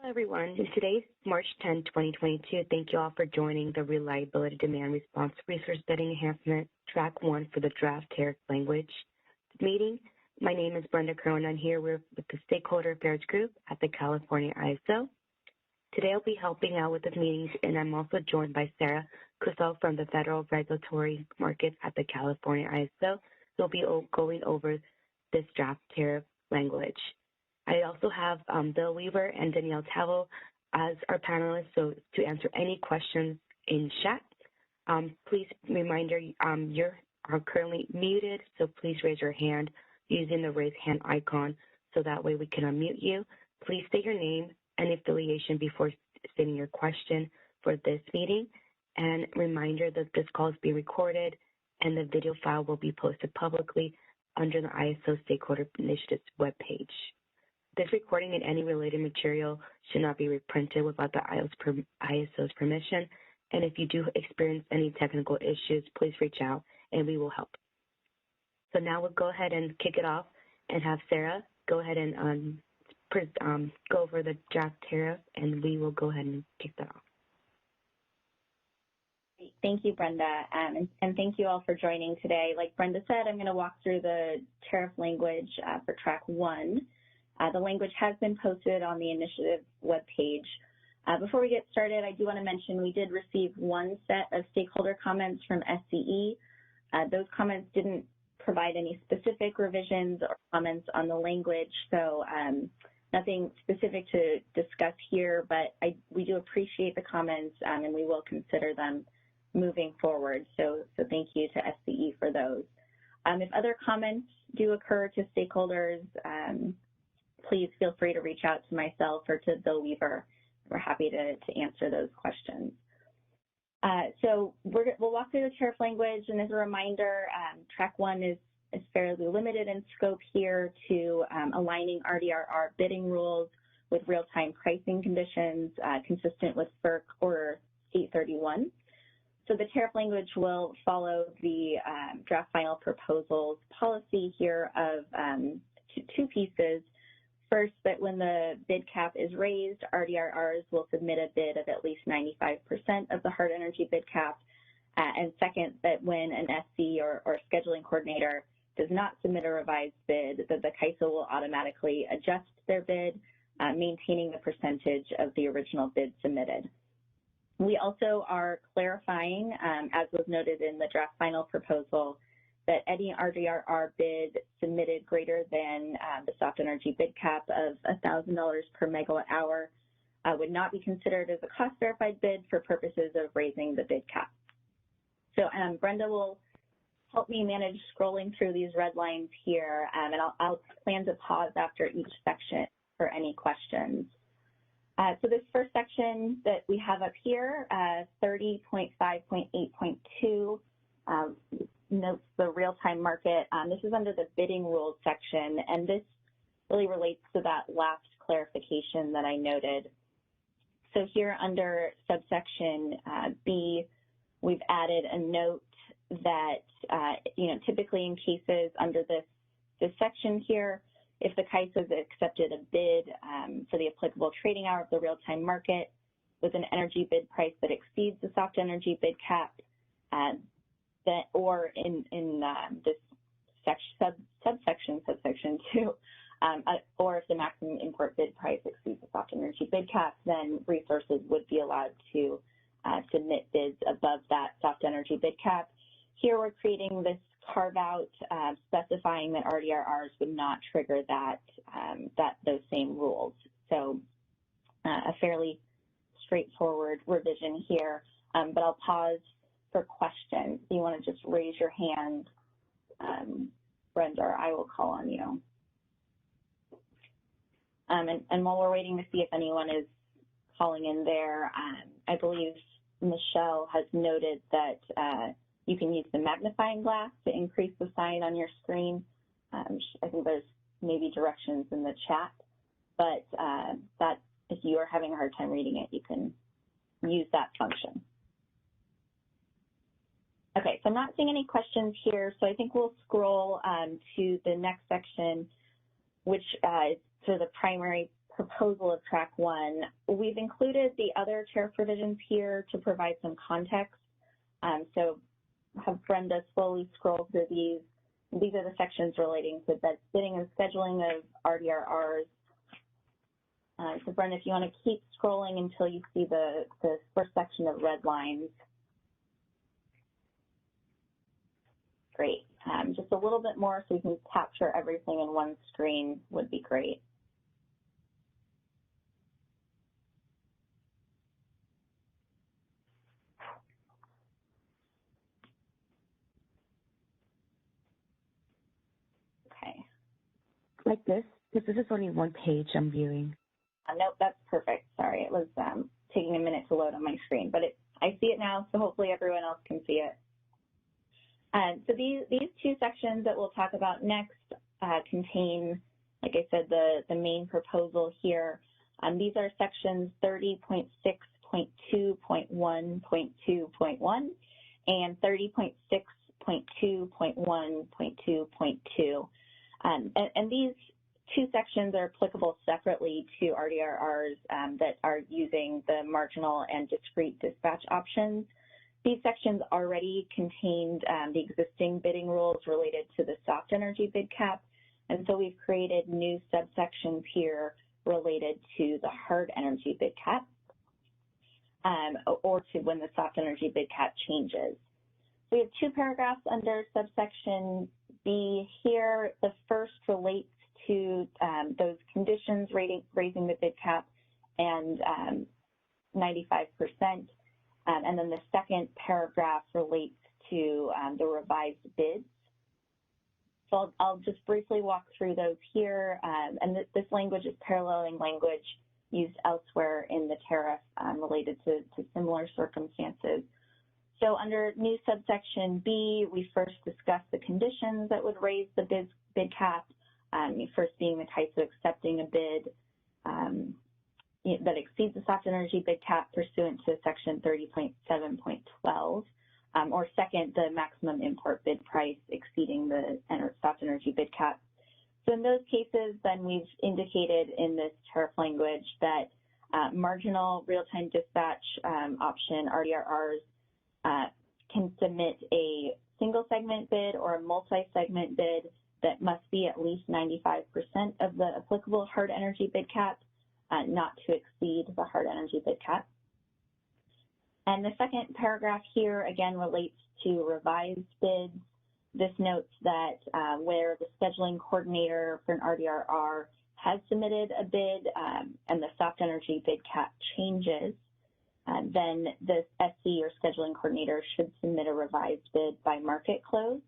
Hello, everyone. Today's March 10, 2022. Thank you all for joining the Reliability Demand Response Resource Bidding Enhancement Track 1 for the Draft Tariff Language meeting. My name is Brenda Kerwin. I'm here with the Stakeholder Affairs Group at the California ISO. Today I'll be helping out with the meetings, and I'm also joined by Sarah Kusel from the Federal Regulatory Market at the California ISO. We'll be going over this draft tariff language. I also have Bill Weaver and Danielle Tavel as our panelists, so to answer any questions in chat. Please reminder, you are currently muted, so please raise your hand using the raise hand icon so that way we can unmute you. Please state your name and affiliation before stating your question for this meeting. And reminder that this call is being recorded and the video file will be posted publicly under the ISO Stakeholder Initiatives webpage. This recording and any related material should not be reprinted without the ISO's permission. And if you do experience any technical issues, please reach out and we will help. So now we'll go ahead and kick it off and have Sarah go ahead and go over the draft tariff, and we will go ahead and kick that off. Thank you, Brenda, and thank you all for joining today. Like Brenda said, I'm going to walk through the tariff language for track 1. The language has been posted on the initiative webpage. Before we get started, I do want to mention we did receive one set of stakeholder comments from SCE. Those comments didn't provide any specific revisions or comments on the language, so nothing specific to discuss here, but we do appreciate the comments and we will consider them moving forward. So thank you to SCE for those. If other comments do occur to stakeholders, please feel free to reach out to myself or to Bill Weaver. We're happy to answer those questions. So we'll walk through the tariff language, and as a reminder, track 1 is fairly limited in scope here to aligning RDRR bidding rules with real-time pricing conditions consistent with FERC Order 831. So the tariff language will follow the draft final proposals policy here of two pieces. First, that when the bid cap is raised, RDRRs will submit a bid of at least 95% of the hard energy bid cap. And second, that when an SC or scheduling coordinator does not submit a revised bid, that the CAISO will automatically adjust their bid, maintaining the percentage of the original bid submitted. We also are clarifying, as was noted in the draft final proposal, that any RDRR bid submitted greater than the soft energy bid cap of $1,000 per megawatt hour would not be considered as a cost verified bid for purposes of raising the bid cap. So Brenda will help me manage scrolling through these red lines here, and I'll plan to pause after each section for any questions. So this first section that we have up here, 30.5.8.2, notes the real-time market. This is under the bidding rules section, and this really relates to that last clarification that I noted. So here under subsection B, we've added a note that, typically in cases under this section here, if the CAISO has accepted a bid for the applicable trading hour of the real-time market with an energy bid price that exceeds the soft energy bid cap, or in this subsection 2, or if the maximum import bid price exceeds the soft energy bid cap, then resources would be allowed to submit bids above that soft energy bid cap. Here we're creating this carve-out specifying that RDRRs would not trigger those same rules. So a fairly straightforward revision here, but I'll pause for questions. You want to just raise your hand, Brenda, or I will call on you. And while we're waiting to see if anyone is calling in there, I believe Michelle has noted that you can use the magnifying glass to increase the sign on your screen. I think there's maybe directions in the chat, but that if you are having a hard time reading it, you can use that function. Okay, so I'm not seeing any questions here, so I think we'll scroll to the next section, which is to the primary proposal of track 1. We've included the other tariff provisions here to provide some context. So have Brenda slowly scroll through these. These are the sections relating to bed bidding and scheduling of RDRRs. So Brenda, if you want to keep scrolling until you see the first section of red lines. Great. Just a little bit more so you can capture everything in one screen would be great. Okay. Like this? Because this is only one page I'm viewing. Nope, that's perfect. Sorry, it was taking a minute to load on my screen, but I see it now, so hopefully everyone else can see it. So these two sections that we'll talk about next contain, like I said, the main proposal here. These are sections 30.6.2.1.2.1 and 30.6.2.1.2.2. And these two sections are applicable separately to RDRRs that are using the marginal and discrete dispatch options. These sections already contained the existing bidding rules related to the soft energy bid cap, and so we've created new subsections here related to the hard energy bid cap, or to when the soft energy bid cap changes. We have two paragraphs under subsection B here. The first relates to those conditions raising the bid cap and 95%. And then the second paragraph relates to the revised bids. So I'll just briefly walk through those here. And this language is paralleling language used elsewhere in the tariff related to similar circumstances. So under new subsection B, we first discussed the conditions that would raise the bid cap, first being the types of accepting a bid that exceeds the soft energy bid cap pursuant to section 30.7.12, or second, the maximum import bid price exceeding the soft energy bid cap. So in those cases, then we've indicated in this tariff language that marginal real-time dispatch option RDRRs can submit a single segment bid or a multi-segment bid that must be at least 95% of the applicable hard energy bid cap, not to exceed the hard energy bid cap. And the second paragraph here again relates to revised bids. This notes that where the scheduling coordinator for an RDRR has submitted a bid and the soft energy bid cap changes, then the SC or scheduling coordinator should submit a revised bid by market close.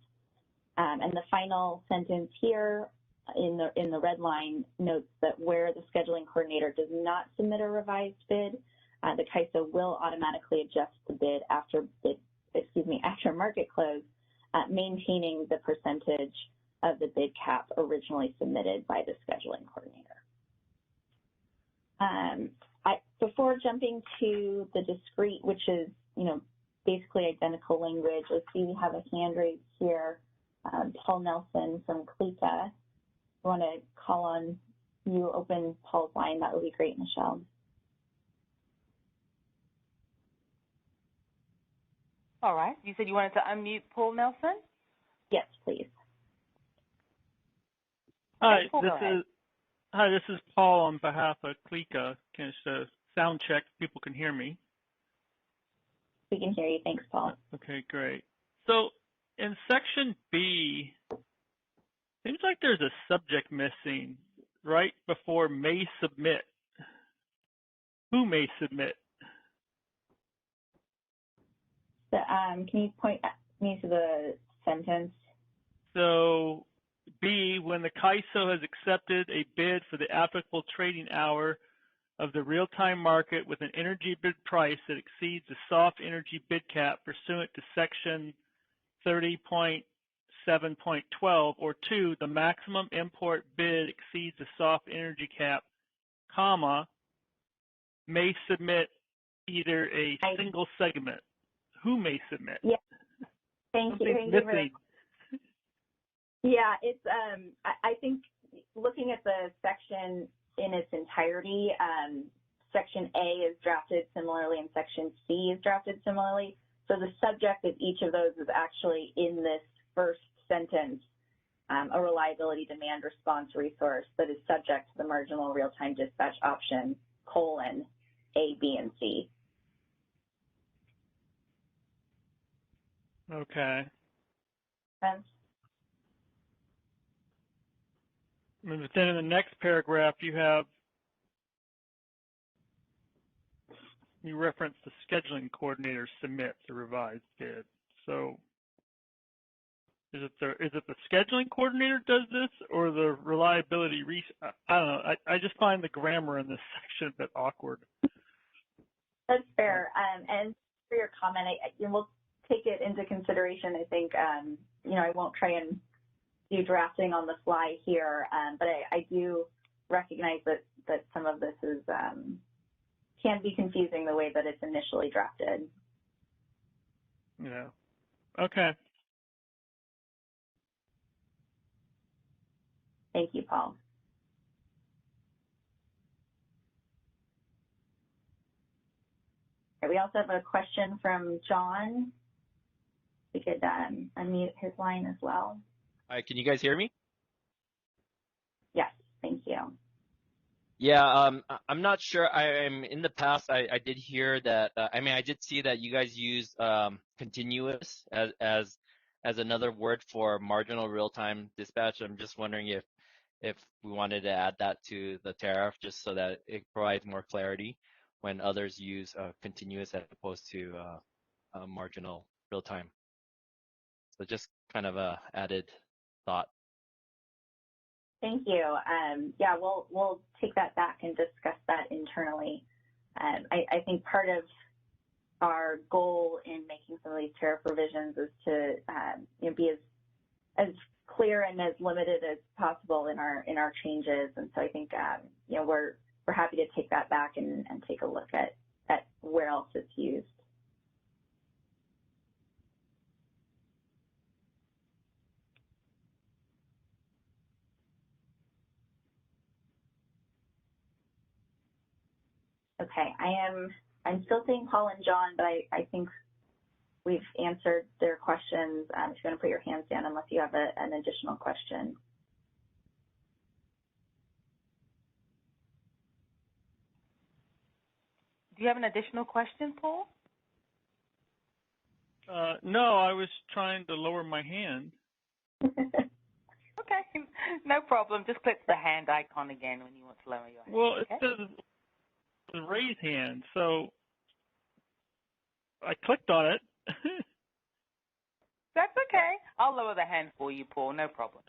And the final sentence here in the red line notes that where the scheduling coordinator does not submit a revised bid, the CAISO will automatically adjust the bid after market close, maintaining the percentage of the bid cap originally submitted by the scheduling coordinator. Before jumping to the discrete, which is basically identical language, I see we have a hand raised here. Paul Nelson from CLICA. I want to call on you, open Paul's line. That would be great, Michelle. All right. You said you wanted to unmute Paul Nelson? Yes, please. Hi, this is Paul on behalf of CLICA. Can just sound check if people can hear me? We can hear you. Thanks, Paul. Okay, great. So in section B, seems like there's a subject missing right before may submit. Who may submit? So, can you point me to the sentence? So B, when the CAISO has accepted a bid for the applicable trading hour of the real-time market with an energy bid price that exceeds the soft energy bid cap pursuant to section 30.7.12, or 2, the maximum import bid exceeds the soft energy cap, comma, may submit either a single segment. Who may submit? Yeah. Thank you. Missing. Yeah, it's I think looking at the section in its entirety. Section A is drafted similarly and Section C is drafted similarly. So the subject of each of those is actually in this first sentence, a reliability demand response resource that is subject to the marginal real-time dispatch option, colon, A, B, and C. Okay. Sense? And then in the next paragraph, you reference the scheduling coordinator submits a revised bid. So is it the scheduling coordinator does this, or the reliability I don't know. I just find the grammar in this section a bit awkward. That's fair. And for your comment, we'll take it into consideration. I think, I won't try and do drafting on the fly here, but I do recognize that some of this is can be confusing the way that it's initially drafted. Yeah. Okay. Thank you, Paul. We also have a question from John. We could unmute his line as well. Hi, can you guys hear me? Yes, thank you. Yeah, I'm not sure. I'm in the past. I did hear that. I did see that you guys use continuous as another word for marginal real-time dispatch. I'm just wondering if we wanted to add that to the tariff, just so that it provides more clarity when others use continuous as opposed to marginal real-time. So just kind of a added thought. Thank you. Yeah, we'll take that back and discuss that internally. I think part of our goal in making some of these tariff revisions is to be as clear and as limited as possible in our changes. And so I think we're happy to take that back and take a look at where else it's used. Okay, I'm still seeing Paul and John, but I think we've answered their questions. I'm just going to put your hands down unless you have an additional question. Do you have an additional question, Paul? No, I was trying to lower my hand. Okay, no problem. Just click the hand icon again when you want to lower your hand. Well, okay? It says raise hand, so I clicked on it. That's okay. I'll lower the hand for you, Paul. No problem.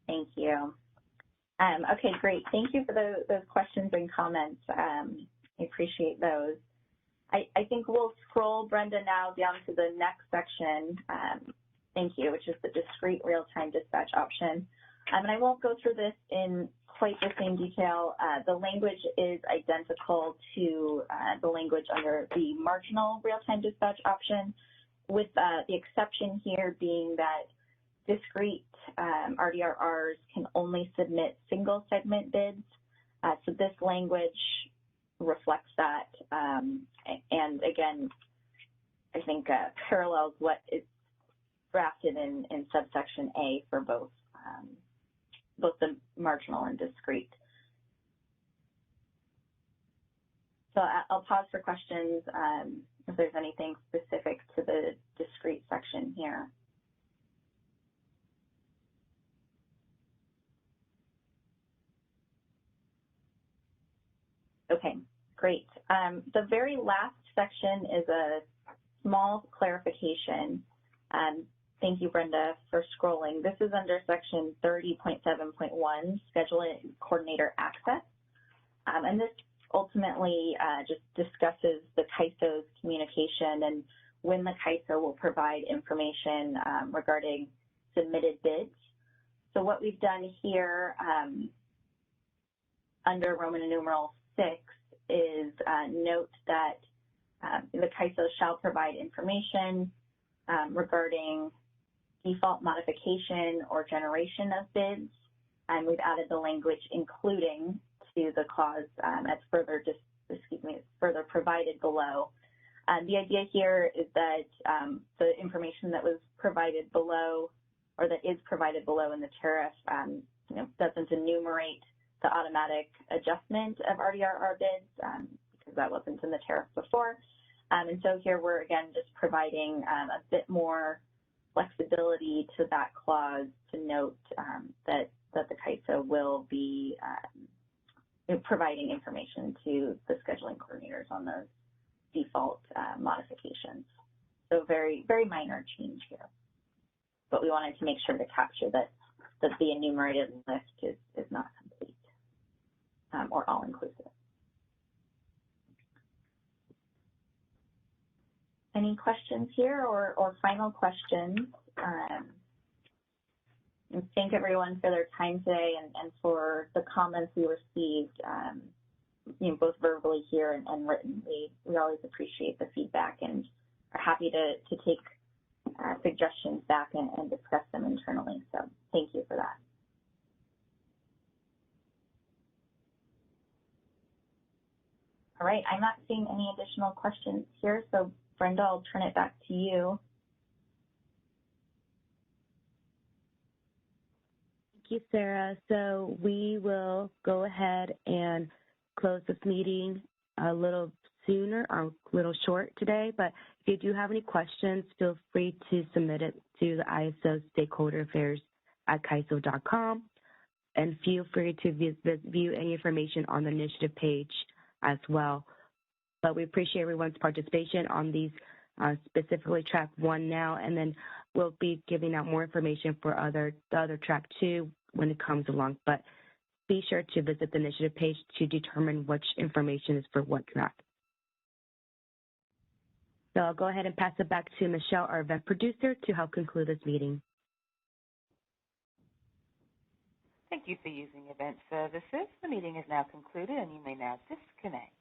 Thank you. Okay, great. Thank you for those questions and comments. I appreciate those. I think we'll scroll, Brenda, now down to the next section. Thank you, which is the discrete real-time dispatch option. And I won't go through this in quite the same detail. The language is identical to the language under the marginal real-time dispatch option, with the exception here being that discrete RDRRs can only submit single segment bids. So this language reflects that. And again, I think parallels what is drafted in subsection A for both the marginal and discrete. So I'll pause for questions if there's anything specific to the discrete section here. Okay, great. The very last section is a small clarification. Thank you, Brenda, for scrolling. This is under section 30.7.1, Scheduling Coordinator Access. And this ultimately just discusses the CAISO's communication and when the CAISO will provide information regarding submitted bids. So what we've done here under Roman numeral 6 is note that the CAISO shall provide information regarding default modification or generation of bids, and we've added the language including to the clause as further provided below. The idea here is that the information that was provided below, or that is provided below in the tariff, doesn't enumerate the automatic adjustment of RDRR bids because that wasn't in the tariff before. And so here we're again just providing a bit more flexibility to that clause to note that the CAISO will be providing information to the scheduling coordinators on those default modifications. So very, very minor change here. But we wanted to make sure to capture that the enumerated list is not complete or all-inclusive. Any questions here or final questions? And thank everyone for their time today and for the comments we received, both verbally here and written. We always appreciate the feedback and are happy to take suggestions back and discuss them internally. So thank you for that. All right, I'm not seeing any additional questions here, so Brenda, I'll turn it back to you. Thank you, Sarah. So we will go ahead and close this meeting a little sooner, or a little short today, but if you do have any questions, feel free to submit it to the ISO Stakeholder Affairs at CAISO.com, and feel free to view any information on the initiative page as well. But we appreciate everyone's participation on these, specifically track 1 now, and then we'll be giving out more information for the other track 2 when it comes along. But be sure to visit the initiative page to determine which information is for what track. So I'll go ahead and pass it back to Michelle, our event producer, to help conclude this meeting. Thank you for using Event Services. The meeting is now concluded and you may now disconnect.